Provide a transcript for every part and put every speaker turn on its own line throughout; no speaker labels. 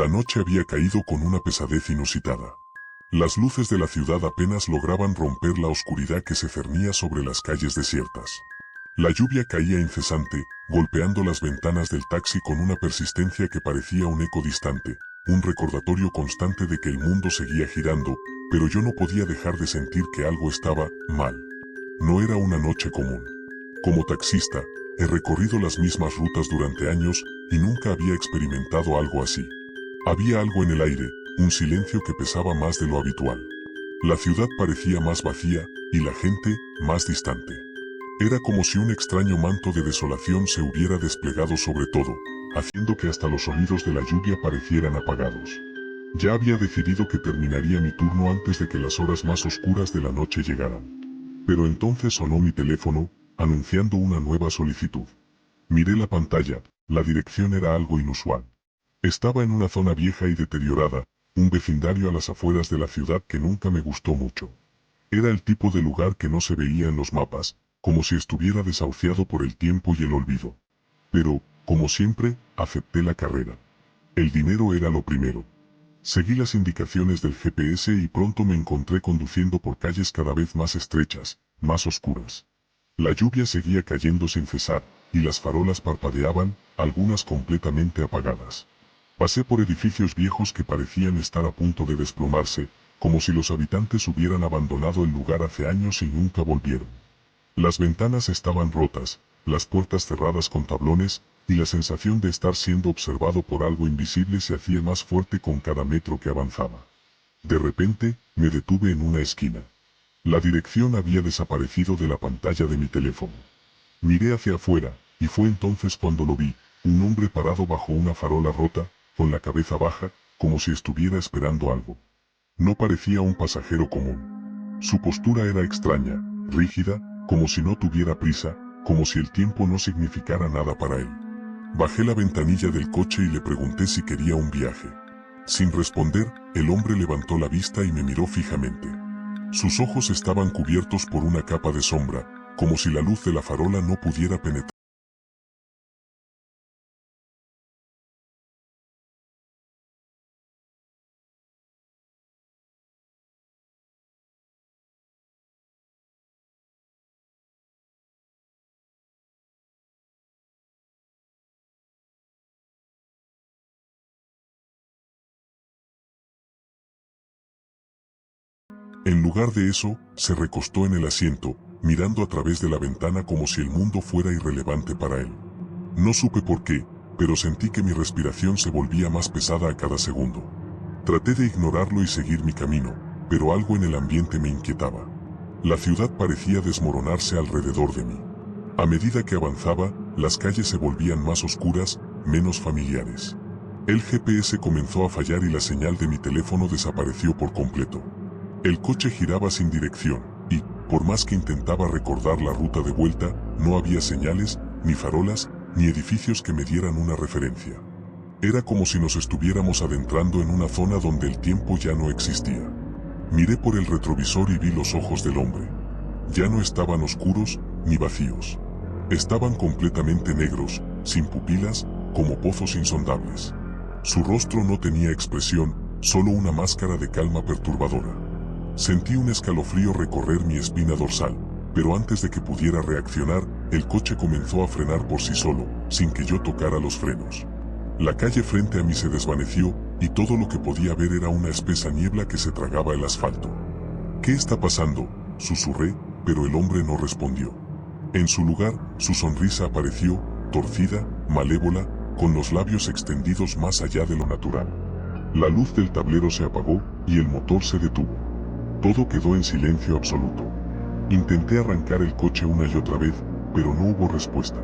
La noche había caído con una pesadez inusitada. Las luces de la ciudad apenas lograban romper la oscuridad que se cernía sobre las calles desiertas. La lluvia caía incesante, golpeando las ventanas del taxi con una persistencia que parecía un eco distante, un recordatorio constante de que el mundo seguía girando, pero yo no podía dejar de sentir que algo estaba mal. No era una noche común. Como taxista, he recorrido las mismas rutas durante años y nunca había experimentado algo así. Había algo en el aire, un silencio que pesaba más de lo habitual. La ciudad parecía más vacía y la gente más distante. Era como si un extraño manto de desolación se hubiera desplegado sobre todo, haciendo que hasta los sonidos de la lluvia parecieran apagados. Ya había decidido que terminaría mi turno antes de que las horas más oscuras de la noche llegaran. Pero entonces sonó mi teléfono, anunciando una nueva solicitud. Miré la pantalla, la dirección era algo inusual. Estaba en una zona vieja y deteriorada, un vecindario a las afueras de la ciudad que nunca me gustó mucho. Era el tipo de lugar que no se veía en los mapas, como si estuviera desahuciado por el tiempo y el olvido. Pero, como siempre, acepté la carrera. El dinero era lo primero. Seguí las indicaciones del GPS y pronto me encontré conduciendo por calles cada vez más estrechas, más oscuras. La lluvia seguía cayendo sin cesar, y las farolas parpadeaban, algunas completamente apagadas. Pasé por edificios viejos que parecían estar a punto de desplomarse, como si los habitantes hubieran abandonado el lugar hace años y nunca volvieron. Las ventanas estaban rotas, las puertas cerradas con tablones, y la sensación de estar siendo observado por algo invisible se hacía más fuerte con cada metro que avanzaba. De repente, me detuve en una esquina. La dirección había desaparecido de la pantalla de mi teléfono. Miré hacia afuera, y fue entonces cuando lo vi, un hombre parado bajo una farola rota, con la cabeza baja, como si estuviera esperando algo. No parecía un pasajero común. Su postura era extraña, rígida, como si no tuviera prisa, como si el tiempo no significara nada para él. Bajé la ventanilla del coche y le pregunté si quería un viaje. Sin responder, el hombre levantó la vista y me miró fijamente. Sus ojos estaban cubiertos por una capa de sombra, como si la luz de la farola no pudiera penetrar. En lugar de eso, se recostó en el asiento, mirando a través de la ventana como si el mundo fuera irrelevante para él. No supe por qué, pero sentí que mi respiración se volvía más pesada a cada segundo. Traté de ignorarlo y seguir mi camino, pero algo en el ambiente me inquietaba. La ciudad parecía desmoronarse alrededor de mí. A medida que avanzaba, las calles se volvían más oscuras, menos familiares. El GPS comenzó a fallar y la señal de mi teléfono desapareció por completo. El coche giraba sin dirección, y, por más que intentaba recordar la ruta de vuelta, no había señales, ni farolas, ni edificios que me dieran una referencia. Era como si nos estuviéramos adentrando en una zona donde el tiempo ya no existía. Miré por el retrovisor y vi los ojos del hombre. Ya no estaban oscuros, ni vacíos. Estaban completamente negros, sin pupilas, como pozos insondables. Su rostro no tenía expresión, solo una máscara de calma perturbadora. Sentí un escalofrío recorrer mi espina dorsal, pero antes de que pudiera reaccionar, el coche comenzó a frenar por sí solo, sin que yo tocara los frenos. La calle frente a mí se desvaneció, y todo lo que podía ver era una espesa niebla que se tragaba el asfalto. ¿Qué está pasando?, susurré, pero el hombre no respondió. En su lugar, su sonrisa apareció, torcida, malévola, con los labios extendidos más allá de lo natural. La luz del tablero se apagó, y el motor se detuvo. Todo quedó en silencio absoluto. Intenté arrancar el coche una y otra vez, pero no hubo respuesta.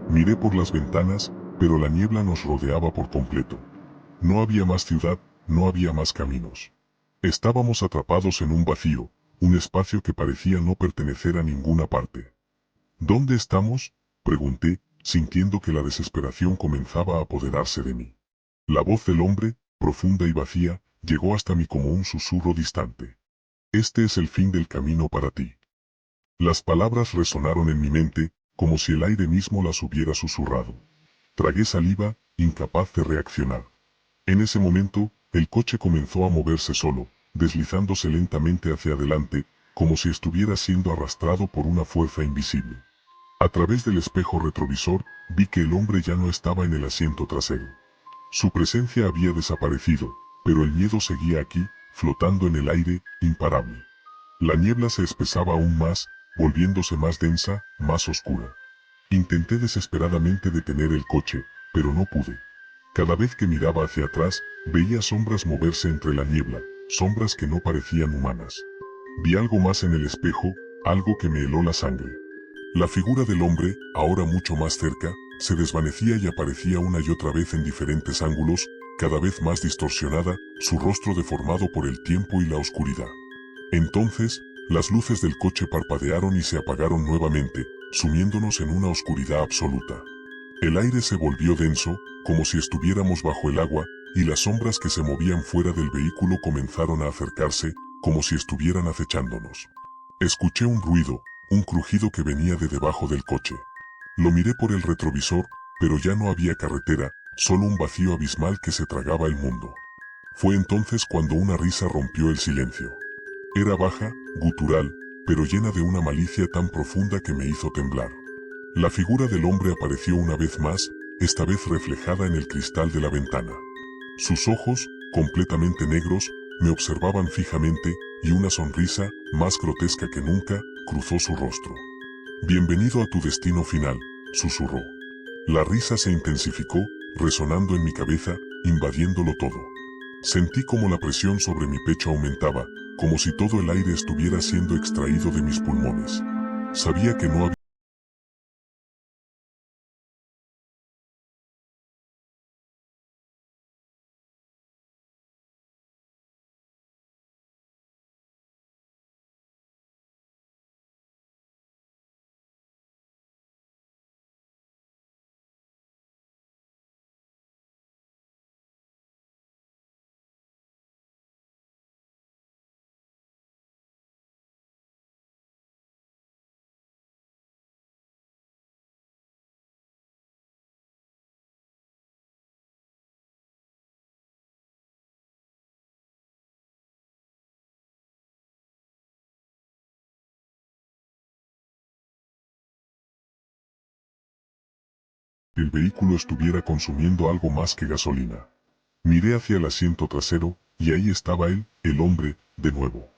Miré por las ventanas, pero la niebla nos rodeaba por completo. No había más ciudad, no había más caminos. Estábamos atrapados en un vacío, un espacio que parecía no pertenecer a ninguna parte. ¿Dónde estamos?, pregunté, sintiendo que la desesperación comenzaba a apoderarse de mí. La voz del hombre, profunda y vacía, llegó hasta mí como un susurro distante. Este es el fin del camino para ti. Las palabras resonaron en mi mente, como si el aire mismo las hubiera susurrado. Tragué saliva, incapaz de reaccionar. En ese momento, el coche comenzó a moverse solo, deslizándose lentamente hacia adelante, como si estuviera siendo arrastrado por una fuerza invisible. A través del espejo retrovisor, vi que el hombre ya no estaba en el asiento trasero. Su presencia había desaparecido, pero el miedo seguía aquí, flotando en el aire, imparable. La niebla se espesaba aún más, volviéndose más densa, más oscura. Intenté desesperadamente detener el coche, pero no pude. Cada vez que miraba hacia atrás, veía sombras moverse entre la niebla, sombras que no parecían humanas. Vi algo más en el espejo, algo que me heló la sangre. La figura del hombre, ahora mucho más cerca, se desvanecía y aparecía una y otra vez en diferentes ángulos, cada vez más distorsionada, su rostro deformado por el tiempo y la oscuridad. Entonces, las luces del coche parpadearon y se apagaron nuevamente, sumiéndonos en una oscuridad absoluta. El aire se volvió denso, como si estuviéramos bajo el agua, y las sombras que se movían fuera del vehículo comenzaron a acercarse, como si estuvieran acechándonos. Escuché un ruido, un crujido que venía de debajo del coche. Lo miré por el retrovisor, pero ya no había carretera, solo un vacío abismal que se tragaba el mundo. Fue entonces cuando una risa rompió el silencio. Era baja, gutural, pero llena de una malicia tan profunda que me hizo temblar. La figura del hombre apareció una vez más, esta vez reflejada en el cristal de la ventana. Sus ojos, completamente negros, me observaban fijamente, y una sonrisa, más grotesca que nunca, cruzó su rostro. Bienvenido a tu destino final, susurró. La risa se intensificó, resonando en mi cabeza, invadiéndolo todo. Sentí como la presión sobre mi pecho aumentaba, como si todo el aire estuviera siendo extraído de mis pulmones. Sabía que no había. El vehículo estuviera consumiendo algo más que gasolina. Miré hacia el asiento trasero, y ahí estaba él, el hombre, de nuevo.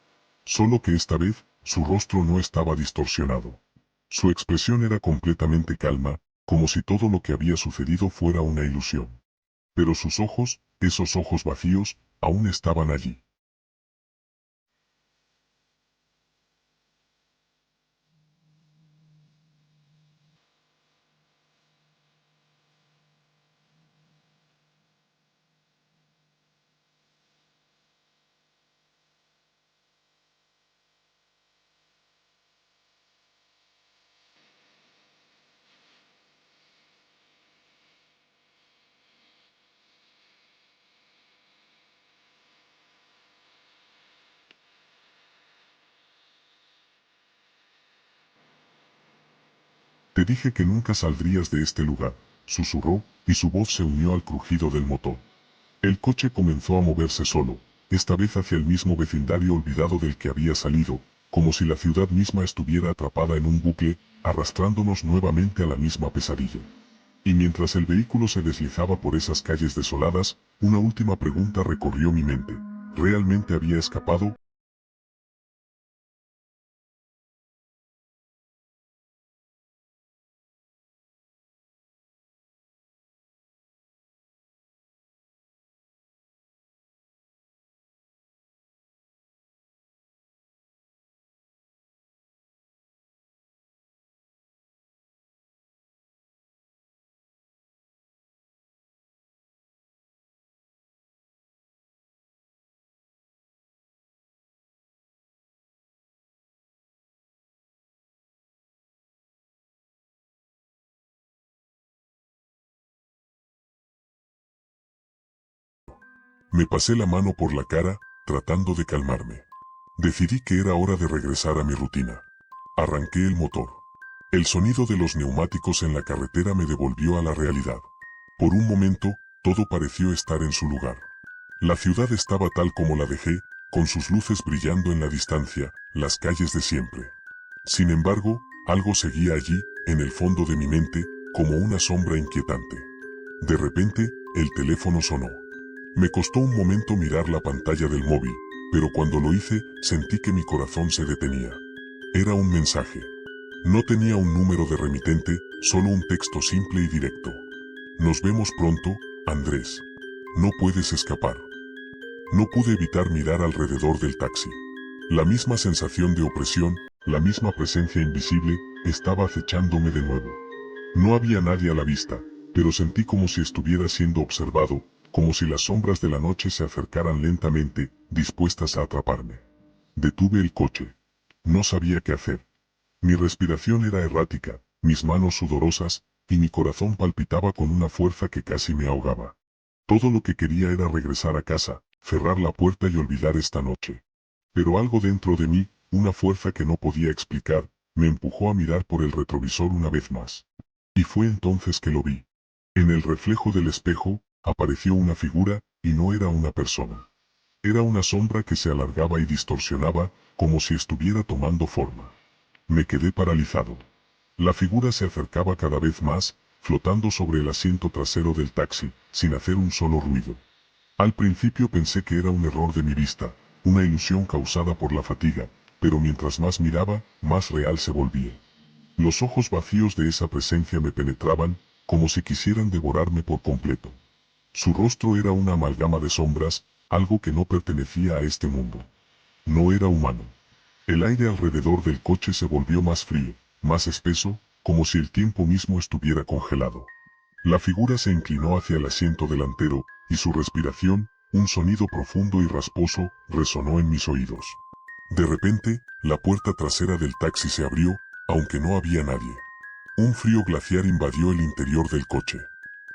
Solo que esta vez, su rostro no estaba distorsionado. Su expresión era completamente calma, como si todo lo que había sucedido fuera una ilusión. Pero sus ojos, esos ojos vacíos, aún estaban allí. Te dije que nunca saldrías de este lugar, susurró, y su voz se unió al crujido del motor. El coche comenzó a moverse solo, esta vez hacia el mismo vecindario olvidado del que había salido, como si la ciudad misma estuviera atrapada en un bucle, arrastrándonos nuevamente a la misma pesadilla. Y mientras el vehículo se deslizaba por esas calles desoladas, una última pregunta recorrió mi mente. ¿Realmente había escapado? Me pasé la mano por la cara, tratando de calmarme. Decidí que era hora de regresar a mi rutina. Arranqué el motor. El sonido de los neumáticos en la carretera me devolvió a la realidad. Por un momento, Todo pareció estar en su lugar. La ciudad estaba tal como la dejé, con sus luces brillando en la distancia, las calles de siempre. Sin embargo, algo seguía allí, en el fondo de mi mente, como una sombra inquietante. De repente, el teléfono sonó. Me costó un momento mirar la pantalla del móvil, pero cuando lo hice, sentí que mi corazón se detenía. Era un mensaje. No tenía un número de remitente, solo un texto simple y directo. Nos vemos pronto, Andrés. No puedes escapar. No pude evitar mirar alrededor del taxi. La misma sensación de opresión, la misma presencia invisible, estaba acechándome de nuevo. No había nadie a la vista, pero sentí como si estuviera siendo observado, como si las sombras de la noche se acercaran lentamente, dispuestas a atraparme. Detuve el coche. No sabía qué hacer. Mi respiración era errática, mis manos sudorosas, y mi corazón palpitaba con una fuerza que casi me ahogaba. Todo lo que quería era regresar a casa, cerrar la puerta y olvidar esta noche. Pero algo dentro de mí, una fuerza que no podía explicar, me empujó a mirar por el retrovisor una vez más. Y fue entonces que lo vi. En el reflejo del espejo, apareció una figura, y no era una persona. Era una sombra que se alargaba y distorsionaba, como si estuviera tomando forma. Me quedé paralizado. La figura se acercaba cada vez más, flotando sobre el asiento trasero del taxi, sin hacer un solo ruido. Al principio pensé que era un error de mi vista, una ilusión causada por la fatiga, pero mientras más miraba, más real se volvía. Los ojos vacíos de esa presencia me penetraban, como si quisieran devorarme por completo. Su rostro era una amalgama de sombras, algo que no pertenecía a este mundo. No era humano. El aire alrededor del coche se volvió más frío, más espeso, como si el tiempo mismo estuviera congelado. La figura se inclinó hacia el asiento delantero, y su respiración, un sonido profundo y rasposo, resonó en mis oídos. De repente, la puerta trasera del taxi se abrió, aunque no había nadie. Un frío glaciar invadió el interior del coche.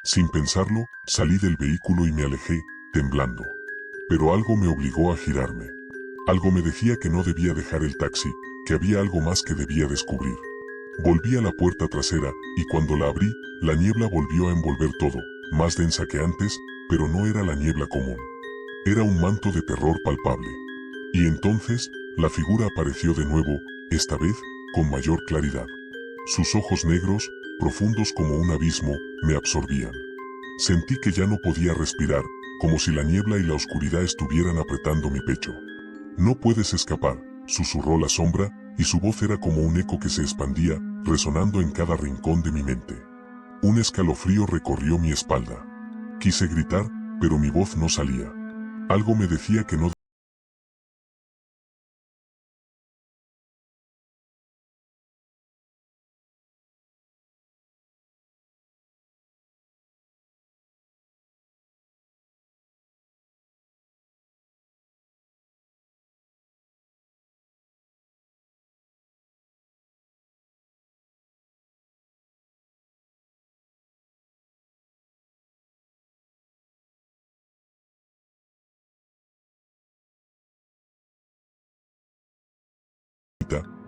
Sin pensarlo, salí del vehículo y me alejé, temblando. Pero algo me obligó a girarme. Algo me decía que no debía dejar el taxi, que había algo más que debía descubrir. Volví a la puerta trasera, y cuando la abrí, la niebla volvió a envolver todo, más densa que antes, pero no era la niebla común. Era un manto de terror palpable. Y entonces, la figura apareció de nuevo, esta vez, con mayor claridad. Sus ojos negros, profundos como un abismo, me absorbían. Sentí que ya no podía respirar, como si la niebla y la oscuridad estuvieran apretando mi pecho. No puedes escapar, susurró la sombra, y su voz era como un eco que se expandía, resonando en cada rincón de mi mente. Un escalofrío recorrió mi espalda. Quise gritar, pero mi voz no salía. Algo me decía que no.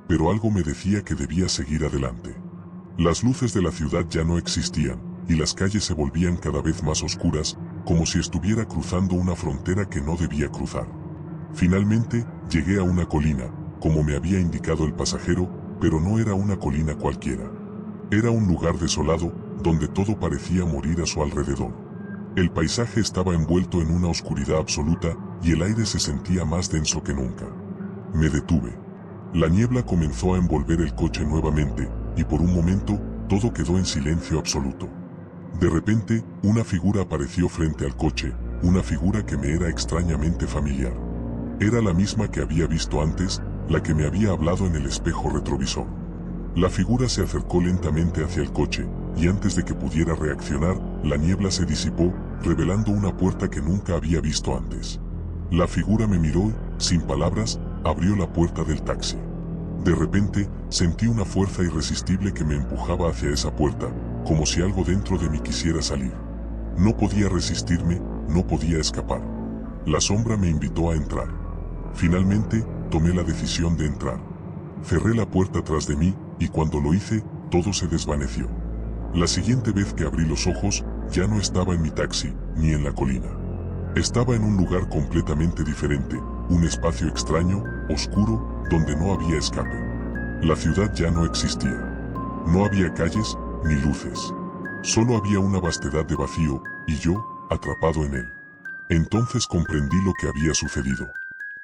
Pero algo me decía que debía seguir adelante. Las luces de la ciudad ya no existían, y las calles se volvían cada vez más oscuras, como si estuviera cruzando una frontera que no debía cruzar. Finalmente, llegué a una colina, como me había indicado el pasajero, pero no era una colina cualquiera. Era un lugar desolado, donde todo parecía morir a su alrededor. El paisaje estaba envuelto en una oscuridad absoluta, y el aire se sentía más denso que nunca. Me detuve. La niebla comenzó a envolver el coche nuevamente, y por un momento, todo quedó en silencio absoluto. De repente, una figura apareció frente al coche, una figura que me era extrañamente familiar. Era la misma que había visto antes, la que me había hablado en el espejo retrovisor. La figura se acercó lentamente hacia el coche, y antes de que pudiera reaccionar, la niebla se disipó, revelando una puerta que nunca había visto antes. La figura me miró y, sin palabras, abrió la puerta del taxi. De repente, sentí una fuerza irresistible que me empujaba hacia esa puerta, como si algo dentro de mí quisiera salir. No podía resistirme, no podía escapar. La sombra me invitó a entrar. Finalmente, tomé la decisión de entrar. Cerré la puerta tras de mí, y cuando lo hice, todo se desvaneció. La siguiente vez que abrí los ojos, ya no estaba en mi taxi, ni en la colina. Estaba en un lugar completamente diferente, un espacio extraño, oscuro, donde no había escape. La ciudad ya no existía. No había calles, ni luces. Solo había una vastedad de vacío, y yo, atrapado en él. Entonces comprendí lo que había sucedido.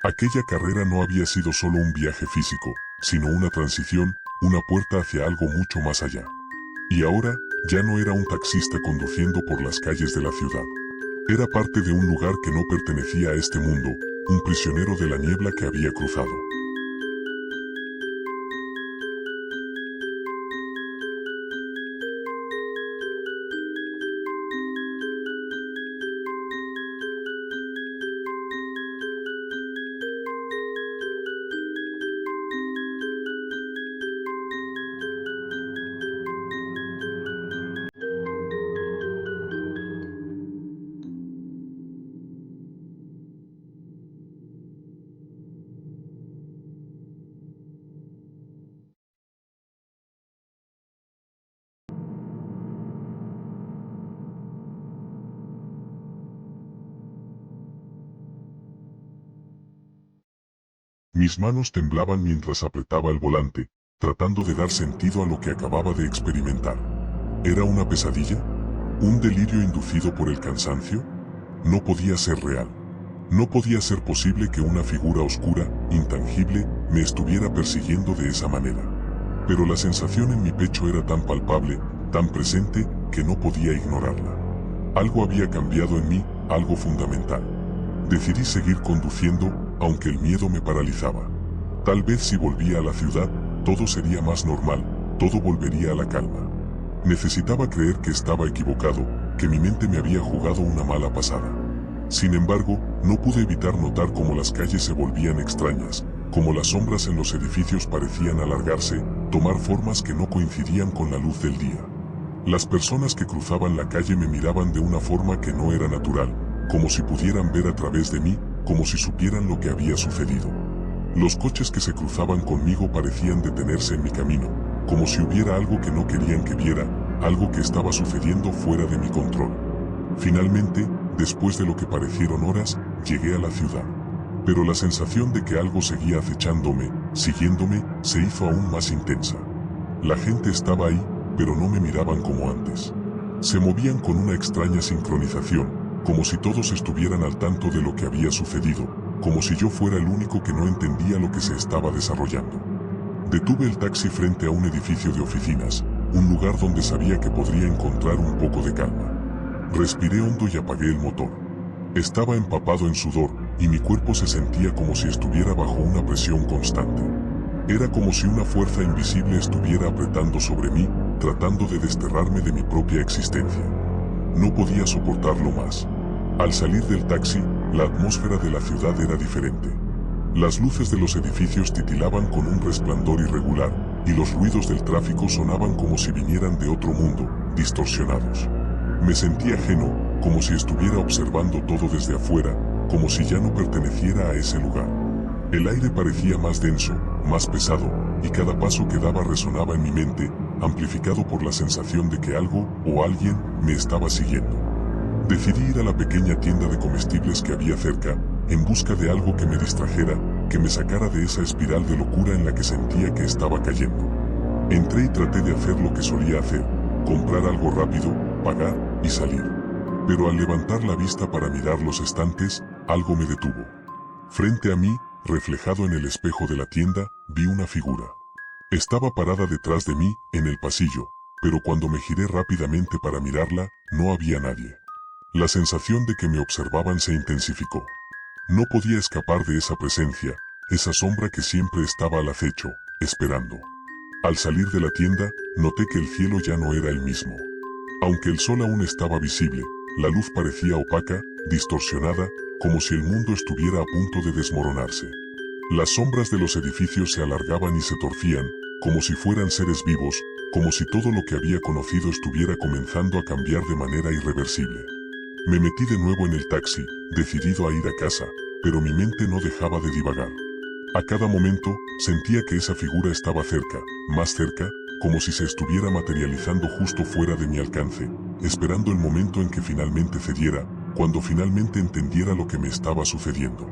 Aquella carrera no había sido solo un viaje físico, sino una transición, una puerta hacia algo mucho más allá. Y ahora, ya no era un taxista conduciendo por las calles de la ciudad. Era parte de un lugar que no pertenecía a este mundo, un prisionero de la niebla que había cruzado. Mis manos temblaban mientras apretaba el volante, tratando de dar sentido a lo que acababa de experimentar. ¿Era una pesadilla? ¿Un delirio inducido por el cansancio? No podía ser real. No podía ser posible que una figura oscura, intangible, me estuviera persiguiendo de esa manera. Pero la sensación en mi pecho era tan palpable, tan presente, que no podía ignorarla. Algo había cambiado en mí, algo fundamental. Decidí seguir conduciendo, aunque el miedo me paralizaba. Tal vez si volvía a la ciudad, todo sería más normal, todo volvería a la calma. Necesitaba creer que estaba equivocado, que mi mente me había jugado una mala pasada. Sin embargo, no pude evitar notar cómo las calles se volvían extrañas, cómo las sombras en los edificios parecían alargarse, tomar formas que no coincidían con la luz del día. Las personas que cruzaban la calle me miraban de una forma que no era natural, como si pudieran ver a través de mí, como si supieran lo que había sucedido. Los coches que se cruzaban conmigo parecían detenerse en mi camino, como si hubiera algo que no querían que viera, algo que estaba sucediendo fuera de mi control. Finalmente, después de lo que parecieron horas, llegué a la ciudad. Pero la sensación de que algo seguía acechándome, siguiéndome, se hizo aún más intensa. La gente estaba ahí, pero no me miraban como antes. Se movían con una extraña sincronización, como si todos estuvieran al tanto de lo que había sucedido, como si yo fuera el único que no entendía lo que se estaba desarrollando. Detuve el taxi frente a un edificio de oficinas, un lugar donde sabía que podría encontrar un poco de calma. Respiré hondo y apagué el motor. Estaba empapado en sudor, y mi cuerpo se sentía como si estuviera bajo una presión constante. Era como si una fuerza invisible estuviera apretando sobre mí, tratando de desterrarme de mi propia existencia. No podía soportarlo más. Al salir del taxi, la atmósfera de la ciudad era diferente. Las luces de los edificios titilaban con un resplandor irregular, y los ruidos del tráfico sonaban como si vinieran de otro mundo, distorsionados. Me sentí ajeno, como si estuviera observando todo desde afuera, como si ya no perteneciera a ese lugar. El aire parecía más denso, más pesado, y cada paso que daba resonaba en mi mente, amplificado por la sensación de que algo, o alguien, me estaba siguiendo. Decidí ir a la pequeña tienda de comestibles que había cerca, en busca de algo que me distrajera, que me sacara de esa espiral de locura en la que sentía que estaba cayendo. Entré y traté de hacer lo que solía hacer, comprar algo rápido, pagar, y salir. Pero al levantar la vista para mirar los estantes, algo me detuvo. Frente a mí, reflejado en el espejo de la tienda, vi una figura. Estaba parada detrás de mí, en el pasillo, pero cuando me giré rápidamente para mirarla, no había nadie. La sensación de que me observaban se intensificó. No podía escapar de esa presencia, esa sombra que siempre estaba al acecho, esperando. Al salir de la tienda, noté que el cielo ya no era el mismo. Aunque el sol aún estaba visible, la luz parecía opaca, distorsionada, como si el mundo estuviera a punto de desmoronarse. Las sombras de los edificios se alargaban y se torcían, como si fueran seres vivos, como si todo lo que había conocido estuviera comenzando a cambiar de manera irreversible. Me metí de nuevo en el taxi, decidido a ir a casa, pero mi mente no dejaba de divagar. A cada momento, sentía que esa figura estaba cerca, como si se estuviera materializando justo fuera de mi alcance, esperando el momento en que finalmente cediera, cuando finalmente entendiera lo que me estaba sucediendo.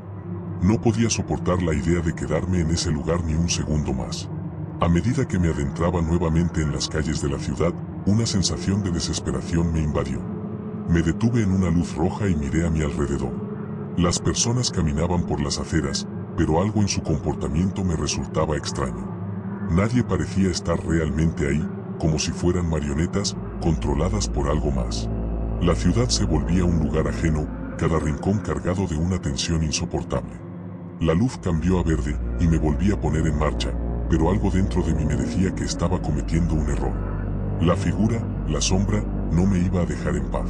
No podía soportar la idea de quedarme en ese lugar ni un segundo más. A medida que me adentraba nuevamente en las calles de la ciudad, una sensación de desesperación me invadió. Me detuve en una luz roja y miré a mi alrededor. Las personas caminaban por las aceras, pero algo en su comportamiento me resultaba extraño. Nadie parecía estar realmente ahí, como si fueran marionetas, controladas por algo más. La ciudad se volvía un lugar ajeno, cada rincón cargado de una tensión insoportable. La luz cambió a verde, y me volví a poner en marcha, pero algo dentro de mí me decía que estaba cometiendo un error. La figura, la sombra, no me iba a dejar en paz.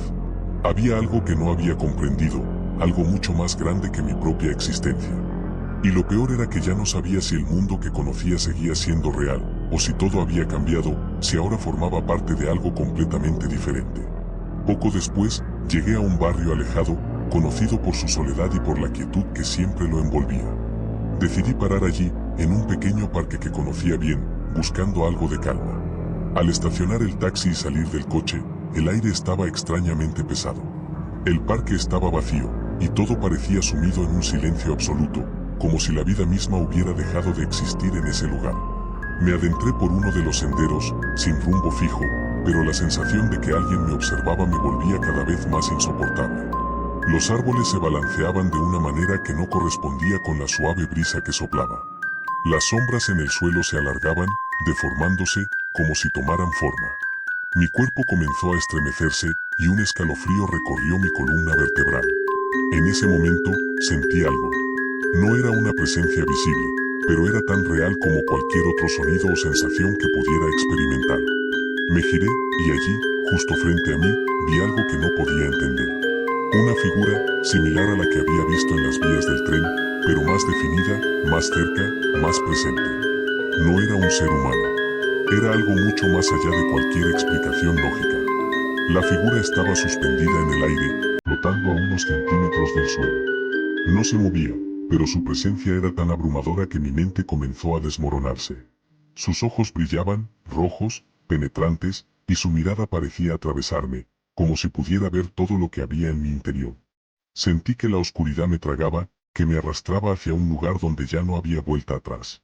Había algo que no había comprendido, algo mucho más grande que mi propia existencia. Y lo peor era que ya no sabía si el mundo que conocía seguía siendo real, o si todo había cambiado, si ahora formaba parte de algo completamente diferente. Poco después, llegué a un barrio alejado, conocido por su soledad y por la quietud que siempre lo envolvía. Decidí parar allí, en un pequeño parque que conocía bien, buscando algo de calma. Al estacionar el taxi y salir del coche, el aire estaba extrañamente pesado. El parque estaba vacío, y todo parecía sumido en un silencio absoluto, como si la vida misma hubiera dejado de existir en ese lugar. Me adentré por uno de los senderos, sin rumbo fijo, pero la sensación de que alguien me observaba me volvía cada vez más insoportable. Los árboles se balanceaban de una manera que no correspondía con la suave brisa que soplaba. Las sombras en el suelo se alargaban, deformándose, como si tomaran forma. Mi cuerpo comenzó a estremecerse, y un escalofrío recorrió mi columna vertebral. En ese momento, sentí algo. No era una presencia visible, pero era tan real como cualquier otro sonido o sensación que pudiera experimentar. Me giré, y allí, justo frente a mí, vi algo que no podía entender. Una figura, similar a la que había visto en las vías del tren, pero más definida, más cerca, más presente. No era un ser humano. Era algo mucho más allá de cualquier explicación lógica. La figura estaba suspendida en el aire, flotando a unos centímetros del suelo. No se movía, pero su presencia era tan abrumadora que mi mente comenzó a desmoronarse. Sus ojos brillaban, rojos, penetrantes, y su mirada parecía atravesarme, como si pudiera ver todo lo que había en mi interior. Sentí que la oscuridad me tragaba, que me arrastraba hacia un lugar donde ya no había vuelta atrás.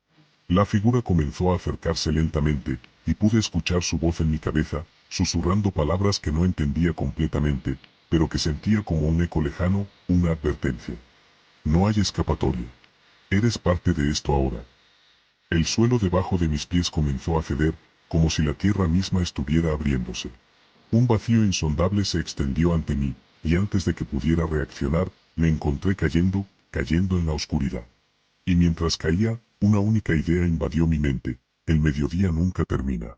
La figura comenzó a acercarse lentamente, y pude escuchar su voz en mi cabeza, susurrando palabras que no entendía completamente, pero que sentía como un eco lejano, una advertencia. No hay escapatoria. Eres parte de esto ahora. El suelo debajo de mis pies comenzó a ceder, como si la tierra misma estuviera abriéndose. Un vacío insondable se extendió ante mí, y antes de que pudiera reaccionar, me encontré cayendo en la oscuridad. Y mientras caía, una única idea invadió mi mente: el mediodía nunca termina.